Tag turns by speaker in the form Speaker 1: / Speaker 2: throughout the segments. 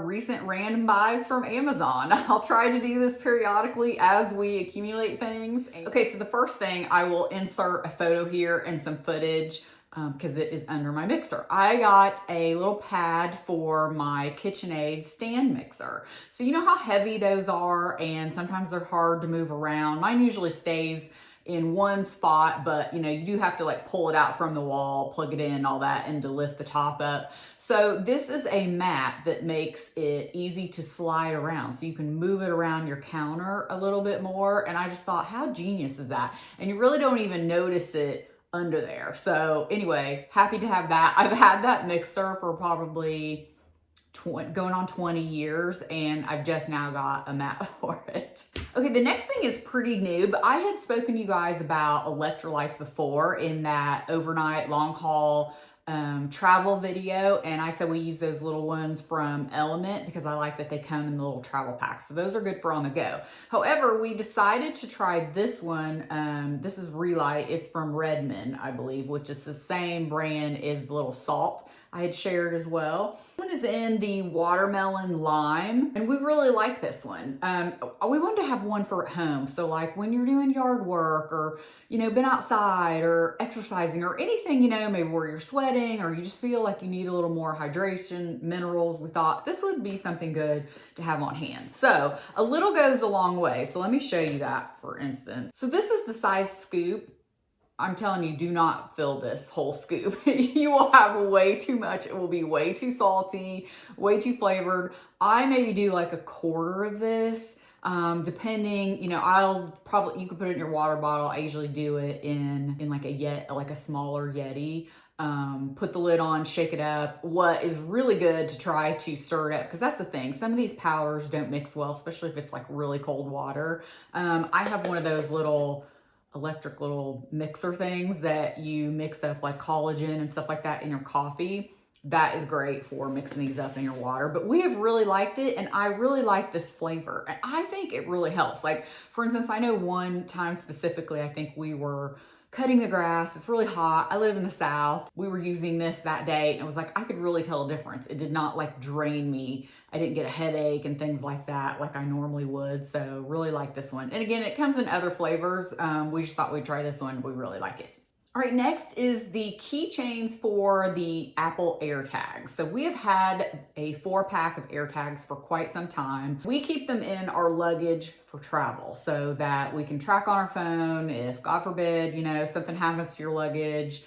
Speaker 1: recent random buys from Amazon. I'll try to do this periodically as we accumulate things. Okay, so the first thing, I will insert a photo here and some footage because it is under my mixer. I got a little pad for my KitchenAid stand mixer. So you know how heavy those are, and sometimes they're hard to move around. Mine usually stays in one spot, but you know, you do have to like pull it out from the wall, plug it in, all that, and to lift the top up. So this is a mat that makes it easy to slide around. So you can move it around your counter a little bit more. And I just thought, how genius is that? And you really don't even notice it under there. So anyway, happy to have that. I've had that mixer for probably going on 20 years, and I've just now got a mat for it. Okay, the next thing is pretty new, but I had spoken to you guys about electrolytes before in that overnight long haul travel video, and I said we use those little ones from Element because I like that they come in the little travel packs. So those are good for on the go. However, we decided to try this one. This is Relight. It's from Redmond, I believe, which is the same brand as the little salt I had shared as well. This one is in the watermelon lime, and we really like this one. We wanted to have one for at home. So like when you're doing yard work, or, you know, been outside or exercising or anything, you know, maybe where you're sweating or you just feel like you need a little more hydration, minerals, we thought this would be something good to have on hand. So a little goes a long way. So let me show you that, for instance. So this is the size scoop. I'm telling you, do not fill this whole scoop. You will have way too much. It will be way too salty, way too flavored. I maybe do like a quarter of this, depending, you know, you can put it in your water bottle. I usually do it in like a smaller Yeti. Put the lid on, shake it up. What is really good to try to stir it up, because that's the thing. Some of these powders don't mix well, especially if it's like really cold water. I have one of those electric little mixer things that you mix up like collagen and stuff like that in your coffee. That is great for mixing these up in your water. But we have really liked it, and I really like this flavor. And I think it really helps. Like, for instance, I know one time specifically, I think we were cutting the grass. It's really hot. I live in the South. We were using this that day, and it was like, I could really tell a difference. It did not like drain me. I didn't get a headache and things like that like I normally would. So really like this one. And again, it comes in other flavors. We just thought we'd try this one. We really like it. All right, next is the keychains for the Apple AirTags. So we have had a 4-pack of AirTags for quite some time. We keep them in our luggage for travel so that we can track on our phone if, God forbid, you know, something happens to your luggage.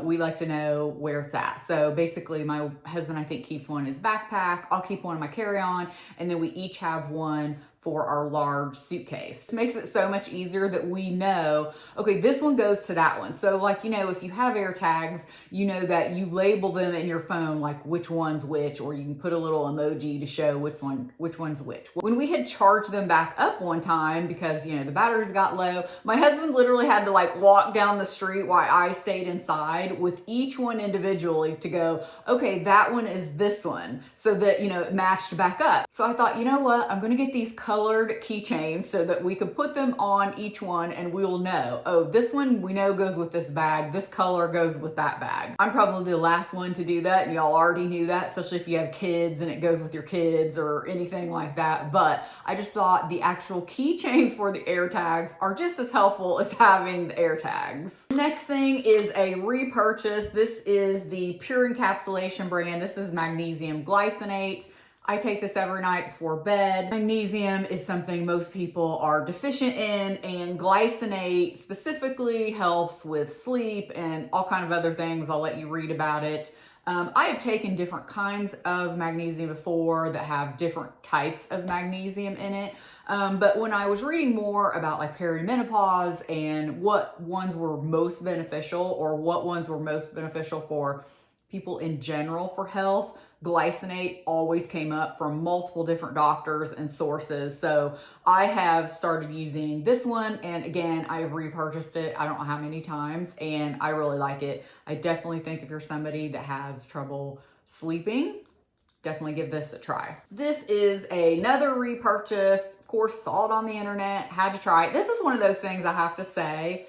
Speaker 1: We like to know where it's at. So basically my husband, I think, keeps one in his backpack. I'll keep one in my carry-on, and then we each have one for our large suitcase. It makes it so much easier that we know, okay, this one goes to that one. So like, you know, if you have AirTags, you know that you label them in your phone, like which one's which, or you can put a little emoji to show which one's which. When we had charged them back up one time because, you know, the batteries got low, my husband literally had to like walk down the street while I stayed inside with each one individually to go, okay, that one is this one, so that, you know, it matched back up. So I thought, you know what, I'm gonna get these colored keychains so that we can put them on each one, and we'll know, oh, this one we know goes with this bag, this color goes with that bag. I'm probably the last one to do that, and y'all already knew that, especially if you have kids and it goes with your kids or anything like that. But I just thought the actual keychains for the AirTags are just as helpful as having the AirTags. Next thing is a repurchase. This is the Pure Encapsulation brand. This is magnesium glycinate. I take this every night before bed. Magnesium is something most people are deficient in, and glycinate specifically helps with sleep and all kind of other things. I'll let you read about it. I have taken different kinds of magnesium before that have different types of magnesium in it. But when I was reading more about like perimenopause and what ones were most beneficial, or what ones were most beneficial for people in general for health, glycinate always came up from multiple different doctors and sources. So I have started using this one, and again, I have repurchased it I don't know how many times, and I really like it. I definitely think if you're somebody that has trouble sleeping, definitely give this a try. This is another repurchase. Of course, saw it on the internet, had to try it. This is one of those things I have to say,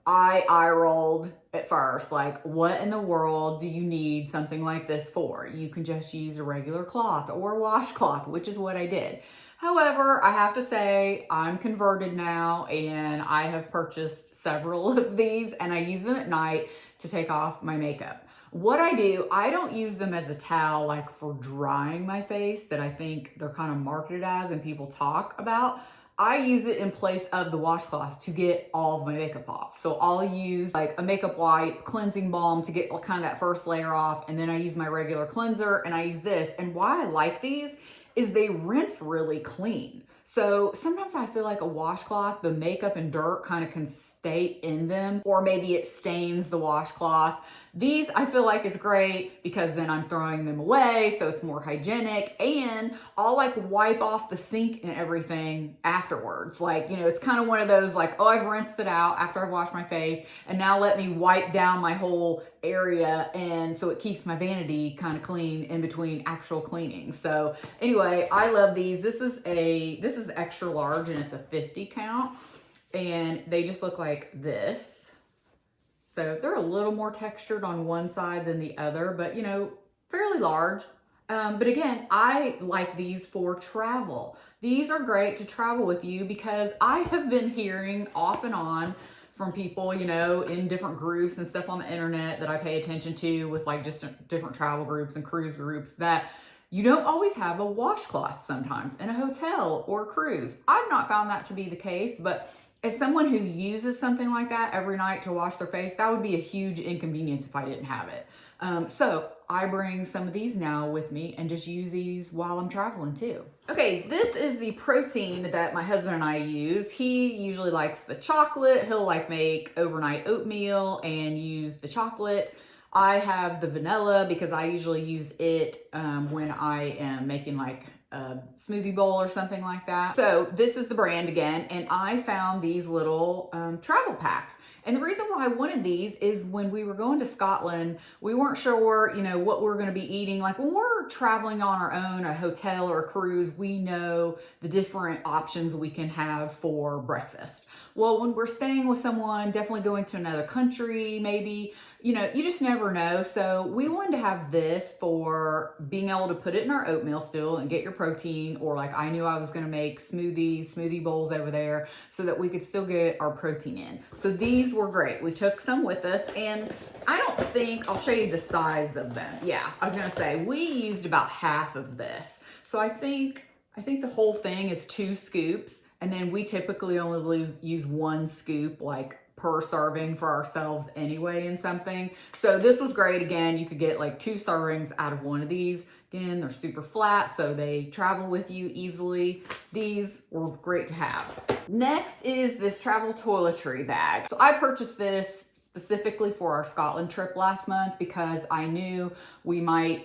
Speaker 1: I eye rolled at first, like, what in the world do you need something like this for? You can just use a regular cloth or a washcloth, which is what I did. However, I have to say I'm converted now and I have purchased several of these and I use them at night to take off my makeup. What I do, I don't use them as a towel like for drying my face that I think they're kind of marketed as and people talk about. I use it in place of the washcloth to get all of my makeup off. So I'll use like a makeup wipe, cleansing balm to get kind of that first layer off. And then I use my regular cleanser and I use this. And why I like these is they rinse really clean. So sometimes I feel like a washcloth, the makeup and dirt kind of can stay in them, or maybe it stains the washcloth. These I feel like is great because then I'm throwing them away, so it's more hygienic, and I'll like wipe off the sink and everything afterwards. Like, you know, it's kind of one of those like, oh, I've rinsed it out after I've washed my face, and now let me wipe down my whole area, and so it keeps my vanity kind of clean in between actual cleaning. So anyway, I love these. This is the extra large and it's a 50 count, and they just look like this. So they're a little more textured on one side than the other, but you know, fairly large. But again, I like these for travel. These are great to travel with you because I have been hearing off and on from people, you know, in different groups and stuff on the internet that I pay attention to with like just different travel groups and cruise groups that you don't always have a washcloth sometimes in a hotel or a cruise. I've not found that to be the case, but as someone who uses something like that every night to wash their face, that would be a huge inconvenience if I didn't have it. So I bring some of these now with me and just use these while I'm traveling too. Okay, this is the protein that my husband and I use. He usually likes the chocolate. He'll like make overnight oatmeal and use the chocolate. I have the vanilla because I usually use it when I am making like a smoothie bowl or something like that. So this is the brand again, and I found these little travel packs. And the reason why I wanted these is when we were going to Scotland, we weren't sure, you know, what we were going to be eating. Like when we're traveling on our own, a hotel or a cruise, we know the different options we can have for breakfast. Well, when we're staying with someone, definitely going to another country, maybe, you know, you just never know. So we wanted to have this for being able to put it in our oatmeal still and get your protein, or like I knew I was going to make smoothie bowls over there so that we could still get our protein in. So these were great. We took some with us, and I don't think, I'll show you the size of them. Yeah, I was going to say we used about half of this. So I think the whole thing is 2 scoops, and then we typically only use 1 scoop like per serving for ourselves anyway in something. So this was great. Again, you could get like 2 servings out of one of these. Again, they're super flat, so they travel with you easily. These were great to have. Next is this travel toiletry bag. So I purchased this specifically for our Scotland trip last month because I knew we might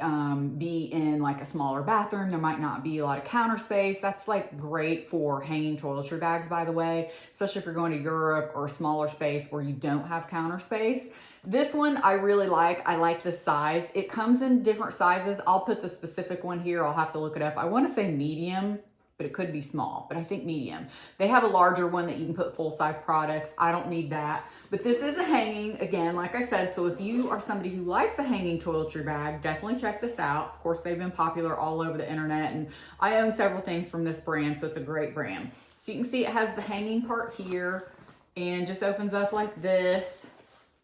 Speaker 1: be in like a smaller bathroom. There might not be a lot of counter space. That's like great for hanging toiletry bags, by the way, especially if you're going to Europe or a smaller space where you don't have counter space. This one I really like. I like the size. It comes in different sizes. I'll put the specific one here. I'll have to look it up. I want to say medium, but it could be small, but I think medium. They have a larger one that you can put full-size products. I don't need that. But this is a hanging, again, like I said, so if you are somebody who likes a hanging toiletry bag, definitely check this out. Of course, they've been popular all over the internet, and I own several things from this brand, so it's a great brand. So you can see it has the hanging part here and just opens up like this.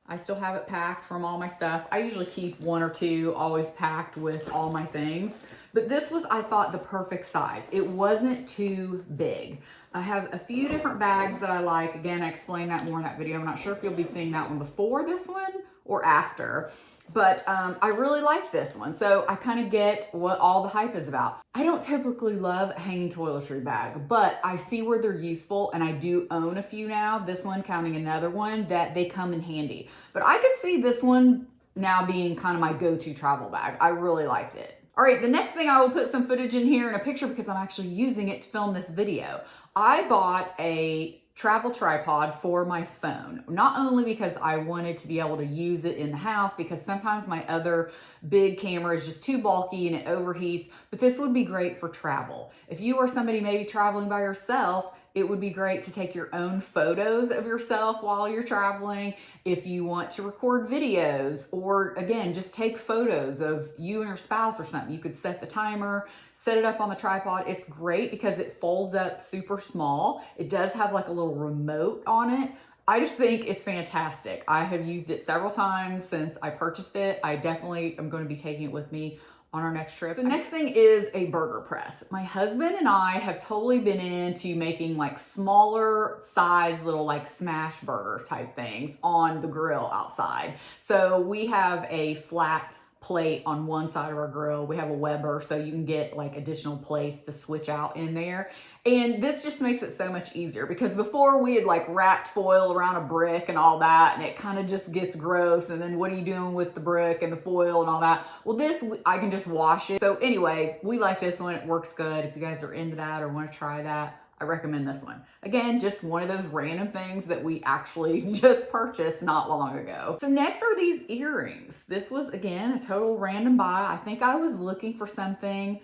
Speaker 1: I still have it packed from all my stuff. I usually keep 1 or 2 always packed with all my things. But this was, I thought, the perfect size. It wasn't too big. I have a few different bags that I like. Again, I explained that more in that video. I'm not sure if you'll be seeing that one before this one or after. But I really like this one. So I kind of get what all the hype is about. I don't typically love a hanging toiletry bag, but I see where they're useful, and I do own a few now. This one counting another one, that they come in handy. But I could see this one now being kind of my go-to travel bag. I really liked it. All right, the next thing, I will put some footage in here in a picture because I'm actually using it to film this video. I bought a travel tripod for my phone, not only because I wanted to be able to use it in the house, because sometimes my other big camera is just too bulky and it overheats, but this would be great for travel. If you are somebody maybe traveling by yourself It would be great to take your own photos of yourself while you're traveling. If you want to record videos, or again, just take photos of you and your spouse or something, you could set the timer, set it up on the tripod. It's great because it folds up super small. It does have like a little remote on it. I just think it's fantastic. I have used it several times since I purchased it. I definitely am going to be taking it with me on our next trip. So next thing is a burger press. My husband and I have totally been into making like smaller size little like smash burger type things on the grill outside. So we have a flat plate on one side of our grill. We have a Weber, so you can get like additional plates to switch out in there. And this just makes it so much easier, because before we had like wrapped foil around a brick and all that, and it kind of just gets gross. And then what are you doing with the brick and the foil and all that? Well, this, I can just wash it. So anyway, we like this one. It works good. If you guys are into that or want to try that, I recommend this one. Again, just one of those random things that we actually just purchased not long ago. So next are these earrings. This was, again, a total random buy. I think I was looking for something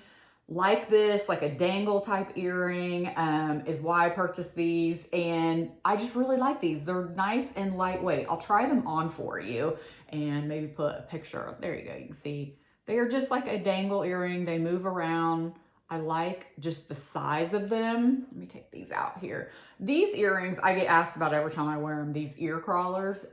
Speaker 1: like this, like a dangle type earring, is why I purchased these. And I just really like these. They're nice and lightweight. I'll try them on for you and maybe put a picture. There you go. You can see they are just like a dangle earring. They move around. I like just the size of them. Let me take these out here. These earrings, I get asked about every time I wear them, these ear crawlers.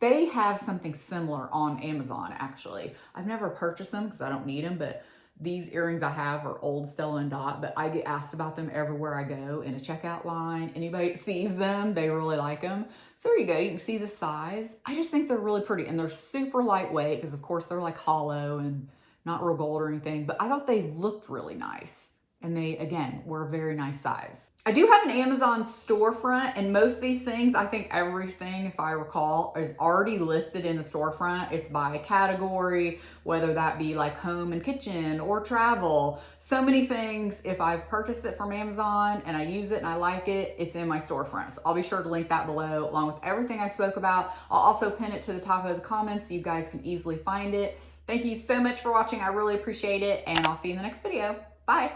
Speaker 1: They have something similar on Amazon, actually. I've never purchased them because I don't need them, but these earrings I have are old Stella & Dot, but I get asked about them everywhere I go in a checkout line. Anybody that sees them, they really like them. So there you go. You can see the size. I just think they're really pretty, and they're super lightweight because, of course, they're like hollow and not real gold or anything, but I thought they looked really nice. And they, again, were a very nice size. I do have an Amazon storefront, and most of these things, I think everything, if I recall, is already listed in the storefront. It's by category, whether that be like home and kitchen or travel. So many things, if I've purchased it from Amazon and I use it and I like it, it's in my storefront. So I'll be sure to link that below along with everything I spoke about. I'll also pin it to the top of the comments so you guys can easily find it. Thank you so much for watching. I really appreciate it, and I'll see you in the next video. Bye.